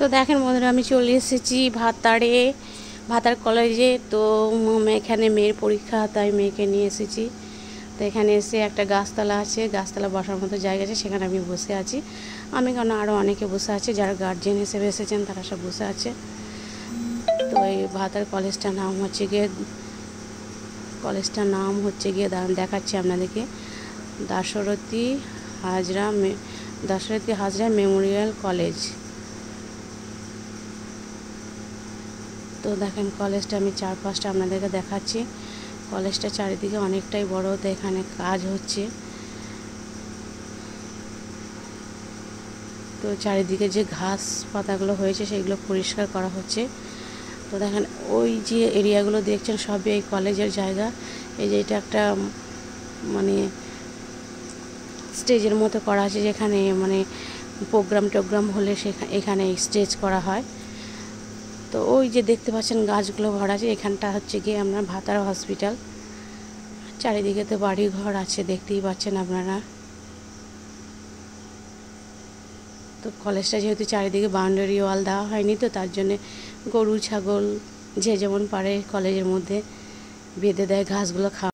তো দেখেন বন্ধুরা, আমি চলে এসেছি ভাতার কলেজে। তো এখানে মেয়ের পরীক্ষা, তাই মেয়েকে নিয়ে এসেছি। তো এখানে এসে একটা গাছতলা আছে, গাছতলা বসার মতো জায়গা আছে, সেখানে আমি বসে আছি। আমি কেন, আরও অনেকে বসে আছে, যারা গার্জেন হিসেবে এসেছেন তারা সব বসে আছে। তো এই ভাতার কলেজটার নাম হচ্ছে গিয়ে দেখাচ্ছি আপনাদেরকে, দাশরথী হাজরা মেমোরিয়াল কলেজ। তো দেখেন কলেজটা আমি চারপাশটা আপনাদেরকে দেখাচ্ছি। কলেজটা চারিদিকে অনেকটাই বড়, তো এখানে কাজ হচ্ছে। তো চারিদিকে যে ঘাস পাতাগুলো হয়েছে সেগুলো পরিষ্কার করা হচ্ছে। তো দেখেন ওই যে এরিয়াগুলো দেখছেন সবই এই কলেজের জায়গা। এই যে এটা একটা মানে স্টেজের মতো করা আছে, যেখানে মানে প্রোগ্রাম হলে এখানে স্টেজ করা হয়। তো ওই যে দেখতে পাচ্ছেন গাছগুলো ভরা আছে, এখানটা হচ্ছে গিয়ে আপনার ভাতার হসপিটাল। চারিদিকে তো বাড়ি ঘর আছে, দেখতেই পাচ্ছেন আপনারা। তো কলেজটা যেহেতু চারিদিকে বাউন্ডারি ওয়াল দেওয়া হয়নি, তো তার জন্যে গরু ছাগল যে যেমন পারে কলেজের মধ্যে বেঁধে দেয় ঘাসগুলো খাওয়া।